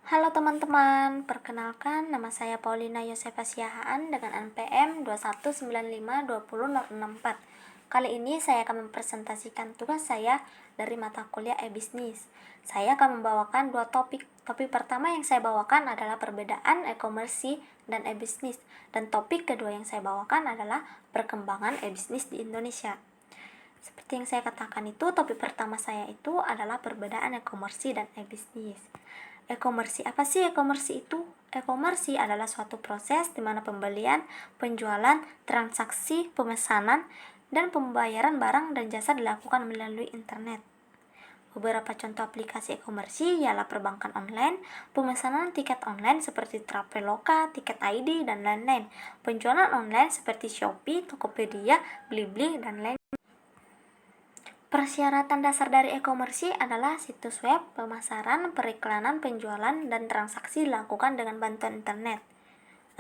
Halo teman-teman, perkenalkan nama saya Paulina Yosefa Siahaan dengan NPM 219520064. Kali ini saya akan mempresentasikan tugas saya dari mata kuliah e-bisnis. Saya akan membawakan dua topik. Topik pertama yang saya bawakan adalah perbedaan e-commerce dan e-bisnis, dan topik kedua yang saya bawakan adalah perkembangan e-bisnis di Indonesia. Seperti yang saya katakan itu, topik pertama saya itu adalah perbedaan e-commerce dan e-bisnis. E-commerce, apa sih e-commerce itu? E-commerce adalah suatu proses di mana pembelian, penjualan, transaksi, pemesanan, dan pembayaran barang dan jasa dilakukan melalui internet. Beberapa contoh aplikasi e-commerce ialah perbankan online, pemesanan tiket online seperti Traveloka, Tiket ID, dan lain-lain. Penjualan online seperti Shopee, Tokopedia, Blibli, dan lain. Persyaratan dasar dari e-commerce adalah situs web, pemasaran, periklanan, penjualan, dan transaksi dilakukan dengan bantuan internet.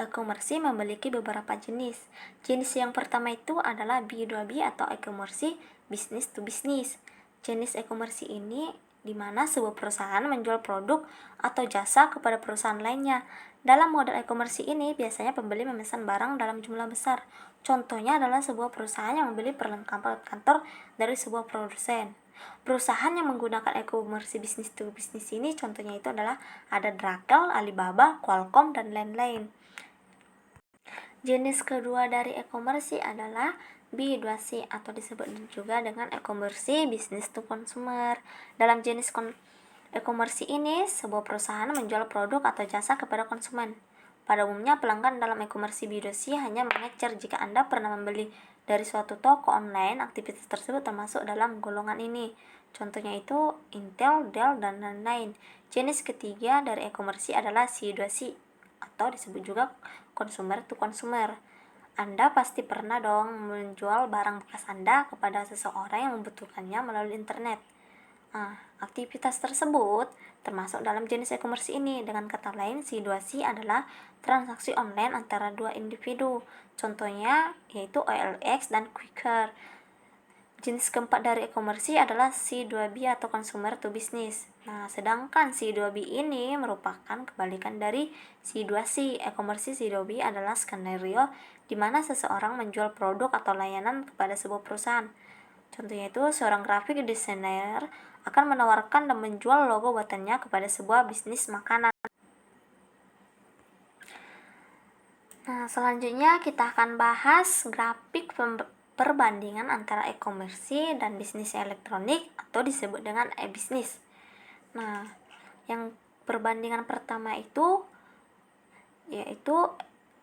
E-commerce memiliki beberapa jenis. Jenis yang pertama itu adalah B2B atau e-commerce business to business. Jenis e-commerce ini di mana sebuah perusahaan menjual produk atau jasa kepada perusahaan lainnya. Dalam model e-commerce ini, biasanya pembeli memesan barang dalam jumlah besar. Contohnya adalah sebuah perusahaan yang membeli perlengkapan kantor dari sebuah produsen. Perusahaan yang menggunakan e-commerce business to business ini contohnya itu adalah ada Drakel, Alibaba, Qualcomm, dan lain-lain. Jenis kedua dari e-commerce adalah B2C atau disebut juga dengan e-commerce business to consumer. Dalam jenis e-commerce ini, sebuah perusahaan menjual produk atau jasa kepada konsumen. Pada umumnya, pelanggan dalam e-commerce B2C hanya mengecer jika Anda pernah membeli dari suatu toko online. Aktivitas tersebut termasuk dalam golongan ini. Contohnya itu Intel, Dell, dan lain-lain. Jenis ketiga dari e-commerce adalah C2C atau disebut juga consumer to consumer. Anda pasti pernah dong menjual barang bekas Anda kepada seseorang yang membutuhkannya melalui internet. Aktivitas tersebut termasuk dalam jenis e-commerce ini. Dengan kata lain, C2C adalah transaksi online antara dua individu. Contohnya yaitu OLX dan Quaker. Jenis keempat dari e-commerce adalah C2B atau consumer to business. Sedangkan C2B ini merupakan kebalikan dari C2C. E-commerce C2B adalah skenario di mana seseorang menjual produk atau layanan kepada sebuah perusahaan. Contohnya itu, seorang graphic designer akan menawarkan dan menjual logo buatannya kepada sebuah bisnis makanan. Selanjutnya kita akan bahas grafik perbandingan antara e-commerce dan bisnis elektronik atau disebut dengan e-bisnis. Yang perbandingan pertama itu yaitu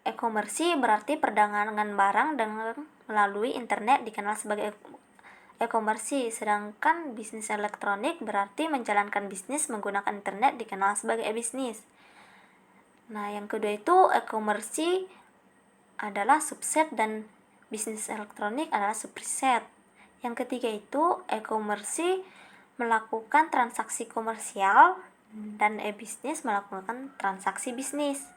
e-commerce berarti perdagangan barang dengan melalui internet dikenal sebagai e-commerce, sedangkan bisnis elektronik berarti menjalankan bisnis menggunakan internet dikenal sebagai e-bisnis. Yang kedua itu e-commerce adalah subset dan bisnis elektronik adalah subset. Yang ketiga itu e-commerce melakukan transaksi komersial dan e-bisnis melakukan transaksi bisnis.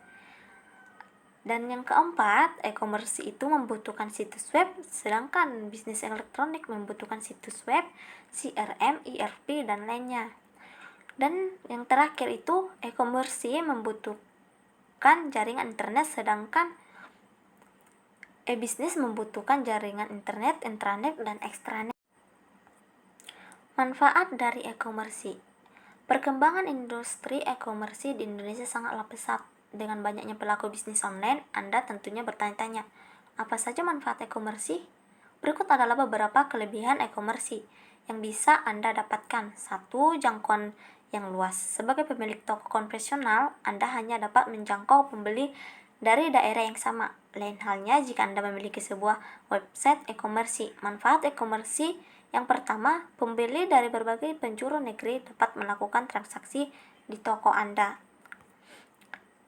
Dan yang keempat, e-commerce itu membutuhkan situs web, sedangkan bisnis elektronik membutuhkan situs web, CRM, ERP, dan lainnya. Dan yang terakhir itu e-commerce membutuhkan jaringan internet, sedangkan e-bisnis membutuhkan jaringan internet, intranet, dan extranet. Manfaat dari e-commerce. Perkembangan industri e-commerce di Indonesia sangatlah pesat. Dengan banyaknya pelaku bisnis online, Anda tentunya bertanya-tanya, apa saja manfaat e-commerce? Berikut adalah beberapa kelebihan e-commerce yang bisa Anda dapatkan. 1. Jangkauan yang luas. Sebagai pemilik toko konvensional, Anda hanya dapat menjangkau pembeli dari daerah yang sama. Lain halnya jika Anda memiliki sebuah website e-commerce. Manfaat e-commerce yang pertama, pembeli dari berbagai penjuru negeri dapat melakukan transaksi di toko Anda.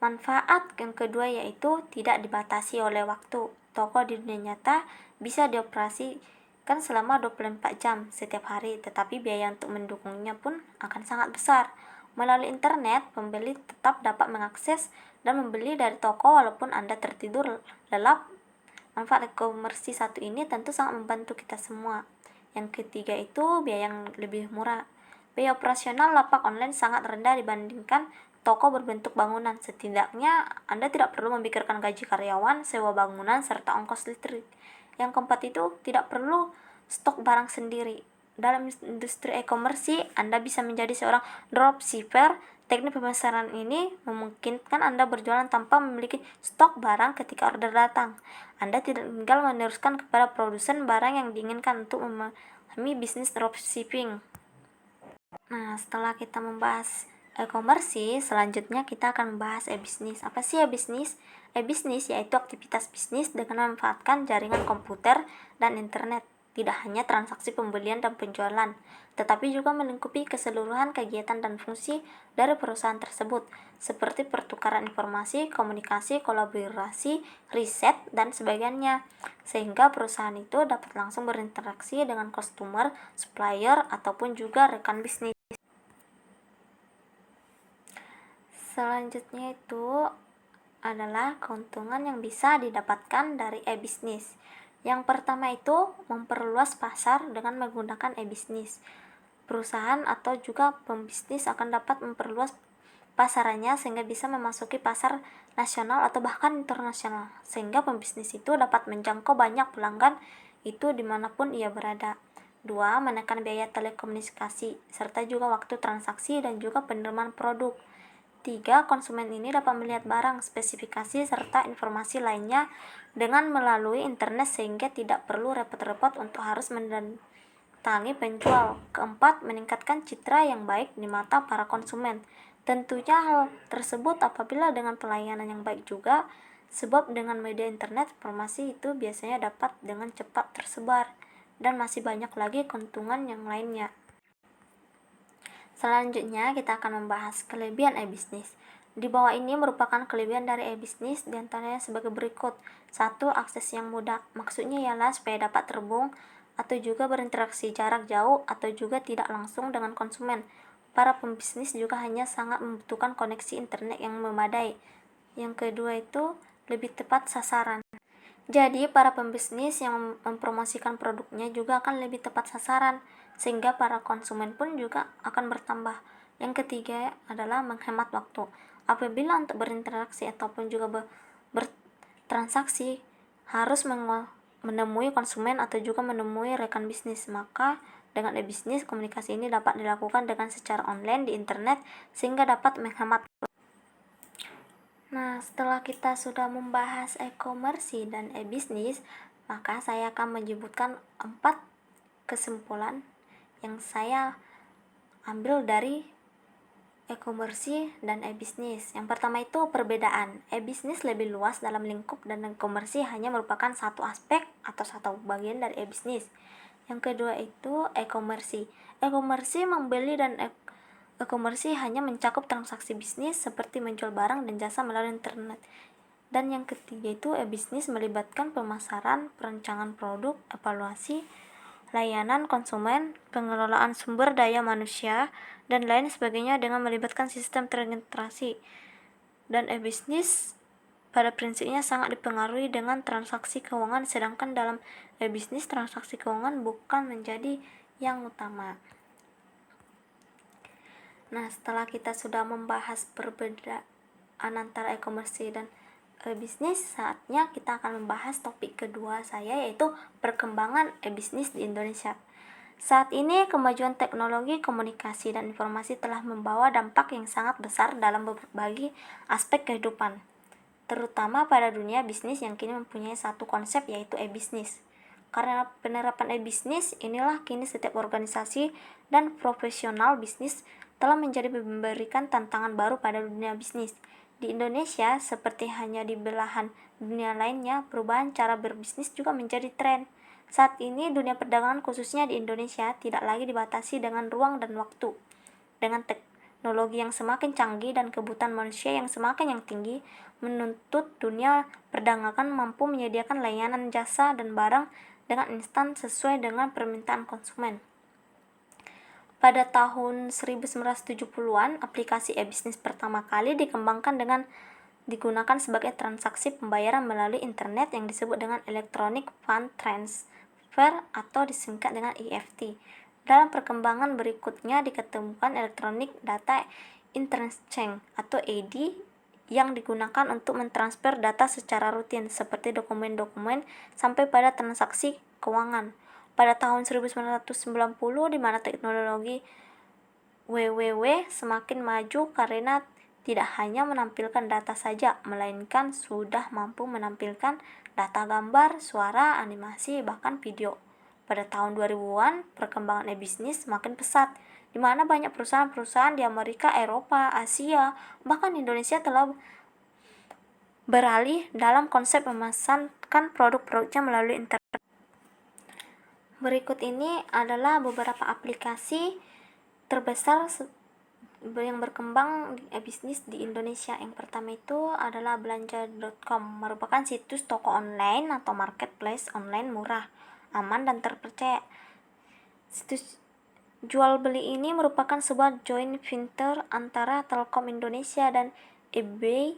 Manfaat yang kedua yaitu tidak dibatasi oleh waktu. Toko di dunia nyata bisa dioperasikan selama 24 jam setiap hari, tetapi biaya untuk mendukungnya pun akan sangat besar. Melalui internet, pembeli tetap dapat mengakses dan membeli dari toko walaupun Anda tertidur lelap. Manfaat e-commerce satu ini tentu sangat membantu kita semua. Yang ketiga itu biaya yang lebih murah. Biaya operasional lapak online sangat rendah dibandingkan toko berbentuk bangunan. Setidaknya Anda tidak perlu memikirkan gaji karyawan, sewa bangunan, serta ongkos listrik. Yang keempat itu, tidak perlu stok barang sendiri. Dalam industri e-commerce, Anda bisa menjadi seorang dropshipper. Teknik pemasaran ini memungkinkan Anda berjualan tanpa memiliki stok barang ketika order datang. Anda tidak tinggal meneruskan kepada produsen barang yang diinginkan untuk memahami bisnis dropshipping. Nah, setelah kita membahas e-commerce, selanjutnya kita akan membahas e-bisnis. Apa sih e-bisnis? E-bisnis yaitu aktivitas bisnis dengan memanfaatkan jaringan komputer dan internet. Tidak hanya transaksi pembelian dan penjualan, tetapi juga melingkupi keseluruhan kegiatan dan fungsi dari perusahaan tersebut, seperti pertukaran informasi, komunikasi, kolaborasi, riset, dan sebagainya, sehingga perusahaan itu dapat langsung berinteraksi dengan customer, supplier, ataupun juga rekan bisnis. Selanjutnya itu adalah keuntungan yang bisa didapatkan dari e-bisnis. Yang pertama itu memperluas pasar dengan menggunakan e-bisnis. Perusahaan atau juga pembisnis akan dapat memperluas pasarannya sehingga bisa memasuki pasar nasional atau bahkan internasional, sehingga pembisnis itu dapat menjangkau banyak pelanggan itu dimanapun ia berada. 2. Menekan biaya telekomunikasi serta juga waktu transaksi dan juga penerimaan produk. 3. Konsumen ini dapat melihat barang, spesifikasi, serta informasi lainnya dengan melalui internet sehingga tidak perlu repot-repot untuk harus mendatangi penjual. 4. Meningkatkan citra yang baik di mata para konsumen. Tentunya hal tersebut apabila dengan pelayanan yang baik juga, sebab dengan media internet informasi itu biasanya dapat dengan cepat tersebar, dan masih banyak lagi keuntungan yang lainnya. Selanjutnya kita akan membahas kelebihan e-bisnis. Di bawah ini merupakan kelebihan dari e-bisnis, diantaranya sebagai berikut. 1. Akses yang mudah. Maksudnya ialah supaya dapat terhubung atau juga berinteraksi jarak jauh atau juga tidak langsung dengan konsumen. Para pembisnis juga hanya sangat membutuhkan koneksi internet yang memadai. Yang kedua itu lebih tepat sasaran. Jadi, para pembisnis yang mempromosikan produknya juga akan lebih tepat sasaran, sehingga para konsumen pun juga akan bertambah. Yang ketiga adalah menghemat waktu. Apabila untuk berinteraksi ataupun juga bertransaksi harus menemui konsumen atau juga menemui rekan bisnis, maka dengan e-bisnis komunikasi ini dapat dilakukan dengan secara online di internet sehingga dapat menghemat. Nah, setelah kita sudah membahas e-commerce dan e-bisnis, maka saya akan menyebutkan 4 kesimpulan yang saya ambil dari e-commerce dan e-bisnis. Yang pertama itu perbedaan. E-bisnis lebih luas dalam lingkup dan e-commerce hanya merupakan satu aspek atau satu bagian dari e-bisnis. Yang kedua itu e-commerce. E-commerce membeli dan e-commerce hanya mencakup transaksi bisnis seperti menjual barang dan jasa melalui internet. Dan yang ketiga itu e-bisnis melibatkan pemasaran, perencanaan produk, evaluasi, layanan konsumen, pengelolaan sumber daya manusia, dan lain sebagainya dengan melibatkan sistem terintegrasi. Dan e-bisnis pada prinsipnya sangat dipengaruhi dengan transaksi keuangan, sedangkan dalam e-bisnis transaksi keuangan bukan menjadi yang utama. Nah, setelah kita sudah membahas perbedaan antara e-commerce dan e-bisnis, saatnya kita akan membahas topik kedua saya, yaitu perkembangan e-bisnis di Indonesia. Saat ini, kemajuan teknologi komunikasi dan informasi telah membawa dampak yang sangat besar dalam berbagai aspek kehidupan, terutama pada dunia bisnis yang kini mempunyai satu konsep, yaitu e-bisnis. Karena penerapan e-bisnis inilah kini setiap organisasi dan profesional bisnis telah memberikan tantangan baru pada dunia bisnis. Di Indonesia, seperti hanya di belahan dunia lainnya, perubahan cara berbisnis juga menjadi tren. Saat ini, dunia perdagangan khususnya di Indonesia tidak lagi dibatasi dengan ruang dan waktu. Dengan teknologi yang semakin canggih dan kebutuhan manusia yang semakin tinggi, menuntut dunia perdagangan mampu menyediakan layanan jasa dan barang dengan instan sesuai dengan permintaan konsumen. Pada tahun 1970-an, aplikasi e-bisnis pertama kali dikembangkan dengan digunakan sebagai transaksi pembayaran melalui internet yang disebut dengan Electronic Fund Transfer atau disingkat dengan EFT. Dalam perkembangan berikutnya diketemukan Electronic Data interchange atau AD yang digunakan untuk mentransfer data secara rutin seperti dokumen-dokumen sampai pada transaksi keuangan. Pada tahun 1990, di mana teknologi WWW semakin maju karena tidak hanya menampilkan data saja, melainkan sudah mampu menampilkan data gambar, suara, animasi, bahkan video. Pada tahun 2000-an, perkembangan e-bisnis semakin pesat, di mana banyak perusahaan-perusahaan di Amerika, Eropa, Asia, bahkan Indonesia telah beralih dalam konsep memasarkan produk-produknya melalui internet. Berikut ini adalah beberapa aplikasi terbesar yang berkembang di bisnis di Indonesia. Yang pertama itu adalah belanja.com, merupakan situs toko online atau marketplace online murah, aman dan terpercaya. Situs jual beli ini merupakan sebuah joint venture antara Telkom Indonesia dan eBay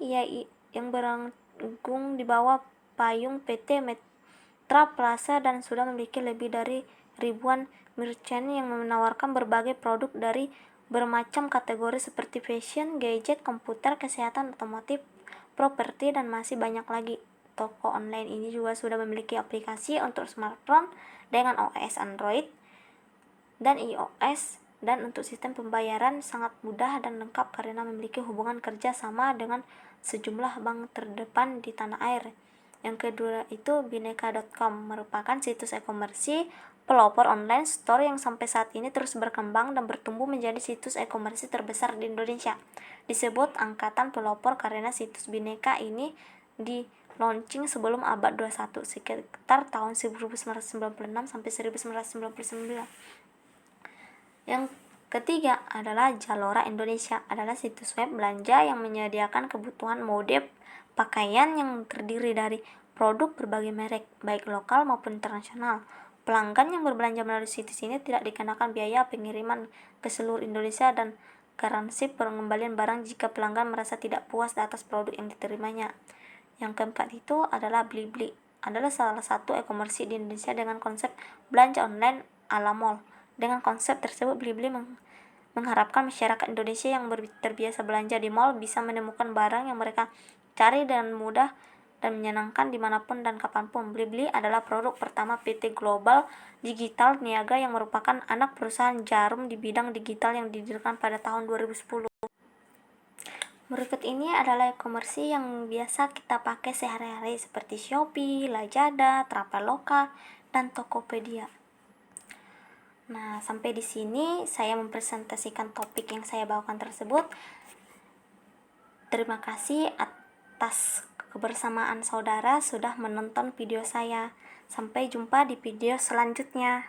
yang beranggung di bawah payung PT Mitra Plaza dan sudah memiliki lebih dari ribuan merchant yang menawarkan berbagai produk dari bermacam kategori seperti fashion, gadget, komputer, kesehatan, otomotif, properti, dan masih banyak lagi. Toko online ini juga sudah memiliki aplikasi untuk smartphone dengan OS Android dan iOS, dan untuk sistem pembayaran sangat mudah dan lengkap karena memiliki hubungan kerja sama dengan sejumlah bank terdepan di tanah air. Yang kedua itu bineka.com, merupakan situs e-commerce pelopor online store yang sampai saat ini terus berkembang dan bertumbuh menjadi situs e-commerce terbesar di Indonesia. Disebut angkatan pelopor karena situs Bineka ini di launching sebelum abad 21, sekitar tahun 1996 sampai 1999. Yang ketiga adalah Zalora Indonesia, adalah situs web belanja yang menyediakan kebutuhan mode pakaian yang terdiri dari produk berbagai merek, baik lokal maupun internasional. Pelanggan yang berbelanja melalui situs ini tidak dikenakan biaya pengiriman ke seluruh Indonesia dan garansi pengembalian barang jika pelanggan merasa tidak puas atas produk yang diterimanya. Yang keempat itu adalah Blibli, adalah salah satu e-commerce di Indonesia dengan konsep belanja online ala mall. Dengan konsep tersebut, Blibli mengharapkan masyarakat Indonesia yang terbiasa belanja di mall bisa menemukan barang yang mereka cari dengan mudah dan menyenangkan dimanapun dan kapanpun. Blibli adalah produk pertama PT Global Digital Niaga yang merupakan anak perusahaan jarum di bidang digital yang didirikan pada tahun 2010. Berikut ini adalah e-commerce yang biasa kita pakai sehari-hari seperti Shopee, Lazada, Traveloka, dan Tokopedia. Nah, sampai di sini saya mempresentasikan topik yang saya bawakan tersebut. Terima kasih atas kebersamaan saudara sudah menonton video saya. Sampai jumpa di video selanjutnya.